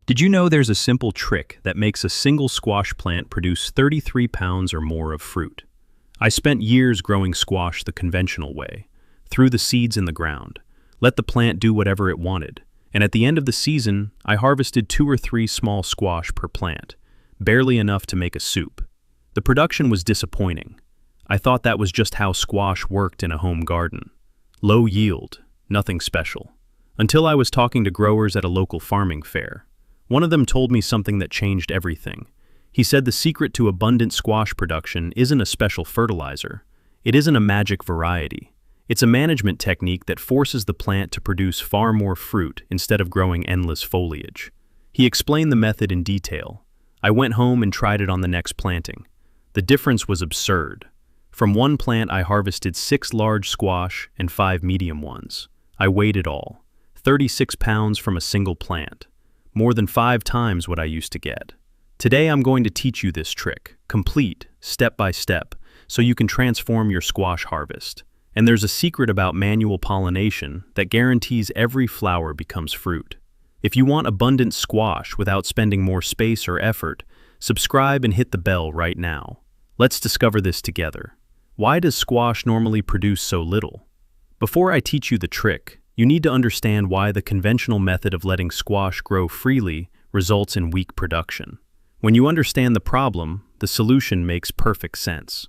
Did you know there's a simple trick that makes a single squash plant produce 33 pounds or more of fruit? I spent years growing squash the conventional way, threw the seeds in the ground, let the plant do whatever it wanted, and at the end of the season, I harvested 2 or 3 small squash per plant, barely enough to make a soup. The production was disappointing. I thought that was just how squash worked in a home garden. Low yield, nothing special. Until I was talking to growers at a local farming fair. One of them told me something that changed everything. He said the secret to abundant squash production isn't a special fertilizer. It isn't a magic variety. It's a management technique that forces the plant to produce far more fruit instead of growing endless foliage. He explained the method in detail. I went home and tried it on the next planting. The difference was absurd. From one plant I harvested 6 large squash and 5 medium ones. I weighed it all. 36 pounds from a single plant. More than 5 times what I used to get. Today I'm going to teach you this trick, complete, step by step, so you can transform your squash harvest. And there's a secret about manual pollination that guarantees every flower becomes fruit. If you want abundant squash without spending more space or effort, subscribe and hit the bell right now. Let's discover this together. Why does squash normally produce so little? Before I teach you the trick, you need to understand why the conventional method of letting squash grow freely results in weak production. When you understand the problem, the solution makes perfect sense.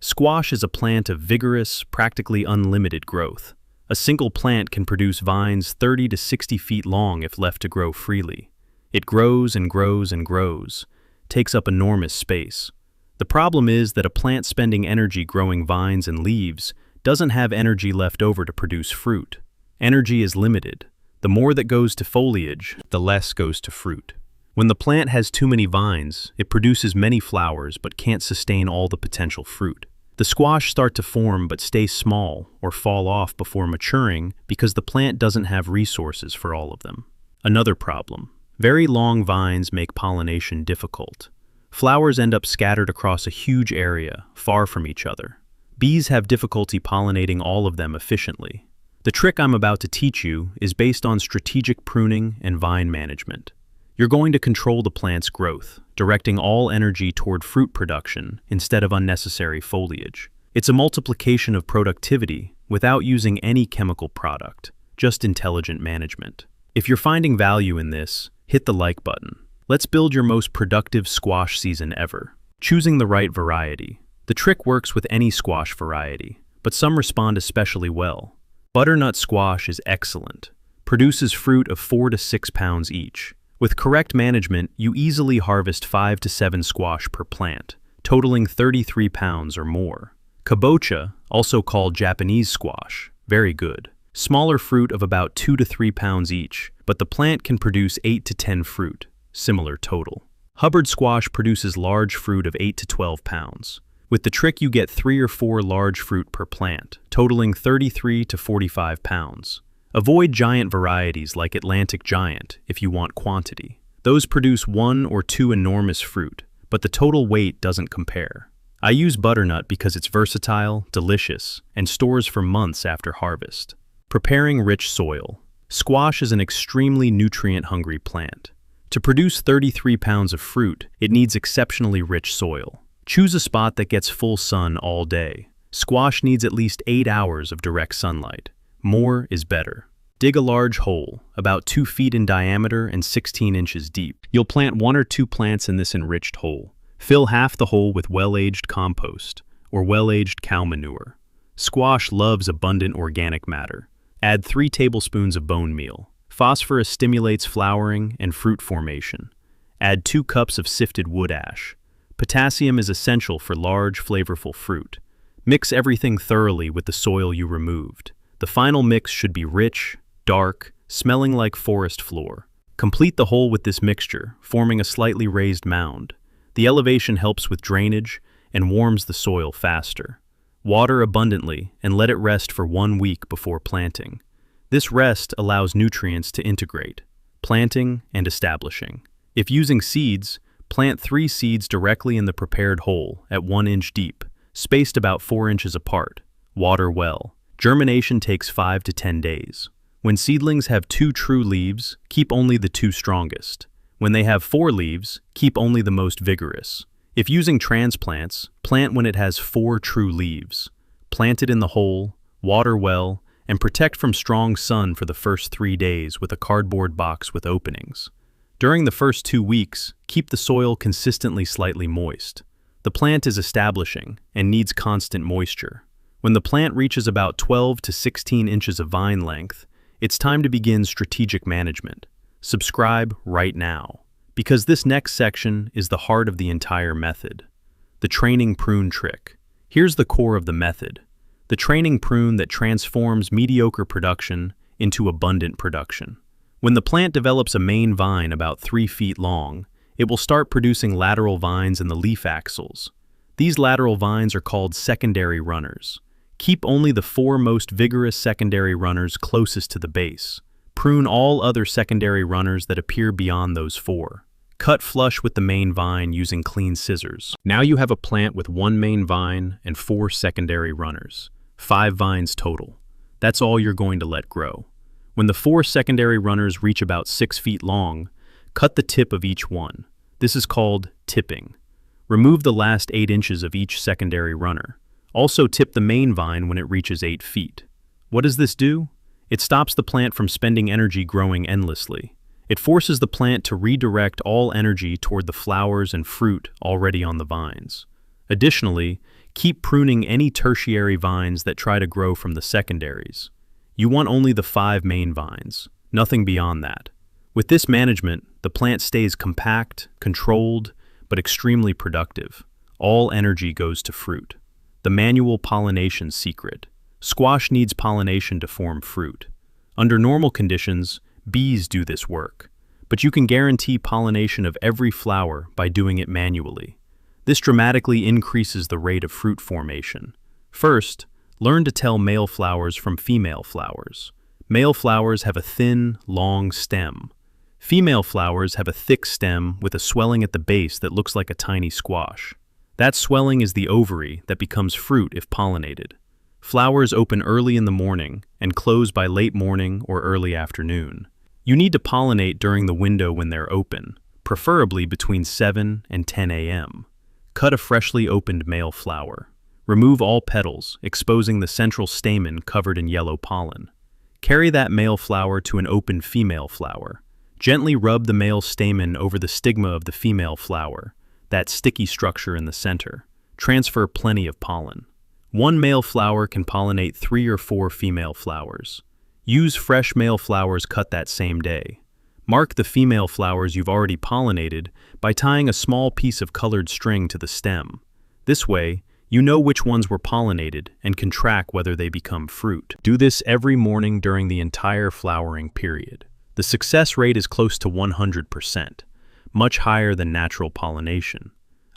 Squash is a plant of vigorous, practically unlimited growth. A single plant can produce vines 30 to 60 feet long if left to grow freely. It grows and grows and grows, takes up enormous space. The problem is that a plant spending energy growing vines and leaves doesn't have energy left over to produce fruit. Energy is limited. The more that goes to foliage, the less goes to fruit. When the plant has too many vines, it produces many flowers but can't sustain all the potential fruit. The squash start to form but stay small or fall off before maturing because the plant doesn't have resources for all of them. Another problem. Very long vines make pollination difficult. Flowers end up scattered across a huge area, far from each other. Bees have difficulty pollinating all of them efficiently. The trick I'm about to teach you is based on strategic pruning and vine management. You're going to control the plant's growth, directing all energy toward fruit production instead of unnecessary foliage. It's a multiplication of productivity without using any chemical product, just intelligent management. If you're finding value in this, hit the like button. Let's build your most productive squash season ever. Choosing the right variety. The trick works with any squash variety, but some respond especially well. Butternut squash is excellent. Produces fruit of 4 to 6 pounds each. With correct management, you easily harvest 5 to 7 squash per plant, totaling 33 pounds or more. Kabocha, also called Japanese squash, very good. Smaller fruit of about 2 to 3 pounds each, but the plant can produce 8 to 10 fruit, similar total. Hubbard squash produces large fruit of 8 to 12 pounds. With the trick you get 3 or 4 large fruit per plant, totaling 33 to 45 pounds. Avoid giant varieties like Atlantic Giant if you want quantity. Those produce 1 or 2 enormous fruit, but the total weight doesn't compare. I use butternut because it's versatile, delicious, and stores for months after harvest. Preparing rich soil. Squash is an extremely nutrient-hungry plant. To produce 33 pounds of fruit, it needs exceptionally rich soil. Choose a spot that gets full sun all day. Squash needs at least 8 hours of direct sunlight. More is better. Dig a large hole, about 2 feet in diameter and 16 inches deep. You'll plant 1 or 2 plants in this enriched hole. Fill half the hole with well-aged compost or well-aged cow manure. Squash loves abundant organic matter. Add 3 tablespoons of bone meal. Phosphorus stimulates flowering and fruit formation. Add 2 cups of sifted wood ash. Potassium is essential for large, flavorful fruit. Mix everything thoroughly with the soil you removed. The final mix should be rich, dark, smelling like forest floor. Complete the hole with this mixture, forming a slightly raised mound. The elevation helps with drainage and warms the soil faster. Water abundantly and let it rest for 1 week before planting. This rest allows nutrients to integrate, planting and establishing. If using seeds, plant 3 seeds directly in the prepared hole at 1 inch deep, spaced about 4 inches apart. Water well. Germination takes 5 to 10 days. When seedlings have 2 true leaves, keep only the 2 strongest. When they have 4 leaves, keep only the most vigorous. If using transplants, plant when it has 4 true leaves. Plant it in the hole, water well, and protect from strong sun for the first 3 days with a cardboard box with openings. During the first 2 weeks, keep the soil consistently slightly moist. The plant is establishing and needs constant moisture. When the plant reaches about 12 to 16 inches of vine length, it's time to begin strategic management. Subscribe right now, because this next section is the heart of the entire method. The training prune trick. Here's the core of the method. The training prune that transforms mediocre production into abundant production. When the plant develops a main vine about 3 feet long, it will start producing lateral vines in the leaf axils. These lateral vines are called secondary runners. Keep only the 4 most vigorous secondary runners closest to the base. Prune all other secondary runners that appear beyond those 4. Cut flush with the main vine using clean scissors. Now you have a plant with 1 main vine and 4 secondary runners. 5 vines total. That's all you're going to let grow. When the 4 secondary runners reach about 6 feet long, cut the tip of each one. This is called tipping. Remove the last 8 inches of each secondary runner. Also tip the main vine when it reaches 8 feet. What does this do? It stops the plant from spending energy growing endlessly. It forces the plant to redirect all energy toward the flowers and fruit already on the vines. Additionally, keep pruning any tertiary vines that try to grow from the secondaries. You want only the 5 main vines, nothing beyond that. With this management, the plant stays compact, controlled, but extremely productive. All energy goes to fruit. The manual pollination secret. Squash needs pollination to form fruit. Under normal conditions, bees do this work, but you can guarantee pollination of every flower by doing it manually. This dramatically increases the rate of fruit formation. First, learn to tell male flowers from female flowers. Male flowers have a thin, long stem. Female flowers have a thick stem with a swelling at the base that looks like a tiny squash. That swelling is the ovary that becomes fruit if pollinated. Flowers open early in the morning and close by late morning or early afternoon. You need to pollinate during the window when they're open, preferably between 7 and 10 a.m. Cut a freshly opened male flower. Remove all petals, exposing the central stamen covered in yellow pollen. Carry that male flower to an open female flower. Gently rub the male stamen over the stigma of the female flower, that sticky structure in the center. Transfer plenty of pollen. 1 male flower can pollinate 3 or 4 female flowers. Use fresh male flowers cut that same day. Mark the female flowers you've already pollinated by tying a small piece of colored string to the stem. This way, you know which ones were pollinated and can track whether they become fruit. Do this every morning during the entire flowering period. The success rate is close to 100%, much higher than natural pollination.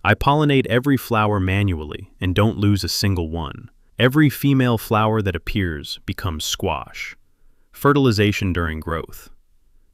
I pollinate every flower manually and don't lose a single one. Every female flower that appears becomes squash. Fertilization during growth.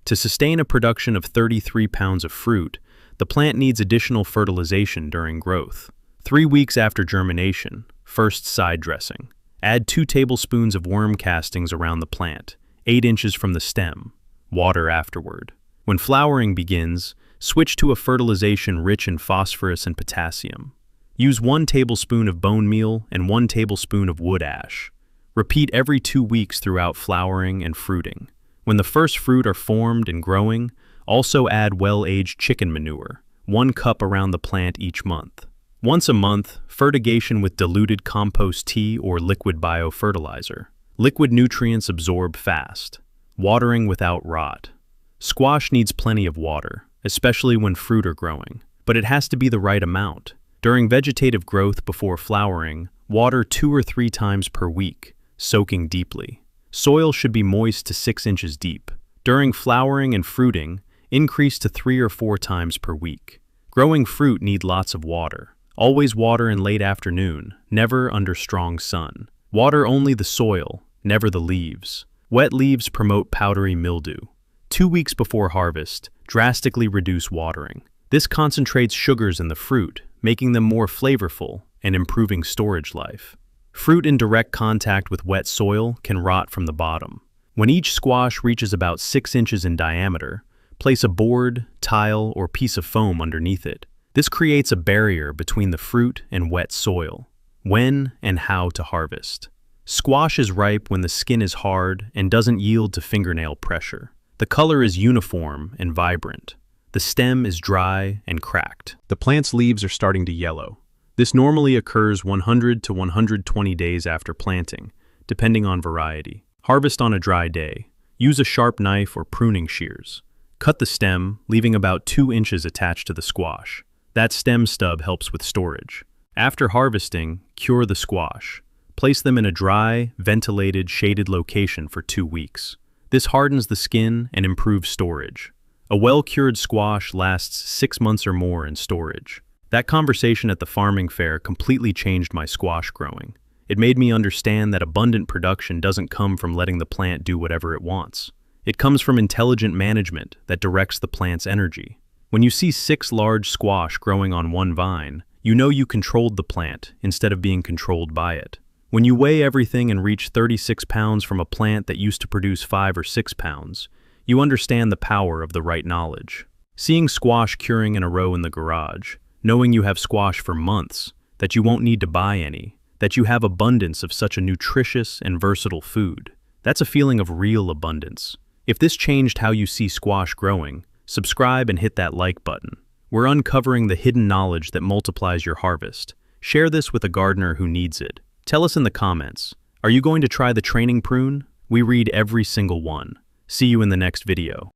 To sustain a production of 33 pounds of fruit, the plant needs additional fertilization during growth. 3 weeks after germination, first side dressing. Add 2 tablespoons of worm castings around the plant, 8 inches from the stem. Water afterward. When flowering begins, switch to a fertilization rich in phosphorus and potassium. Use 1 tablespoon of bone meal and 1 tablespoon of wood ash. Repeat every 2 weeks throughout flowering and fruiting. When the first fruit are formed and growing, also add well-aged chicken manure, 1 cup around the plant each month. Once a month, fertigation with diluted compost tea or liquid biofertilizer. Liquid nutrients absorb fast. Watering without rot. Squash needs plenty of water, especially when fruit are growing, but it has to be the right amount. During vegetative growth before flowering, water 2 or 3 times per week, soaking deeply. Soil should be moist to 6 inches deep. During flowering and fruiting, increase to 3 or 4 times per week. Growing fruit need lots of water. Always water in late afternoon, never under strong sun. Water only the soil, never the leaves. Wet leaves promote powdery mildew. 2 weeks before harvest, drastically reduce watering. This concentrates sugars in the fruit, making them more flavorful and improving storage life. Fruit in direct contact with wet soil can rot from the bottom. When each squash reaches about 6 inches in diameter, Place a board, tile, or piece of foam underneath it. This creates a barrier between the fruit and wet soil. When and how to harvest. Squash is ripe when the skin is hard and doesn't yield to fingernail pressure. The color is uniform and vibrant. The stem is dry and cracked. The plant's leaves are starting to yellow. This normally occurs 100 to 120 days after planting, depending on variety. Harvest on a dry day. Use a sharp knife or pruning shears. Cut the stem, leaving about 2 inches attached to the squash. That stem stub helps with storage. After harvesting, cure the squash. Place them in a dry, ventilated, shaded location for 2 weeks. This hardens the skin and improves storage. A well-cured squash lasts 6 months or more in storage. That conversation at the farming fair completely changed my squash growing. It made me understand that abundant production doesn't come from letting the plant do whatever it wants. It comes from intelligent management that directs the plant's energy. When you see 6 large squash growing on one vine, you know you controlled the plant instead of being controlled by it. When you weigh everything and reach 36 pounds from a plant that used to produce 5 or 6 pounds, you understand the power of the right knowledge. Seeing squash curing in a row in the garage, knowing you have squash for months, that you won't need to buy any, that you have abundance of such a nutritious and versatile food, that's a feeling of real abundance. If this changed how you see squash growing, subscribe and hit that like button. We're uncovering the hidden knowledge that multiplies your harvest. Share this with a gardener who needs it. Tell us in the comments, are you going to try the training prune? We read every single one. See you in the next video.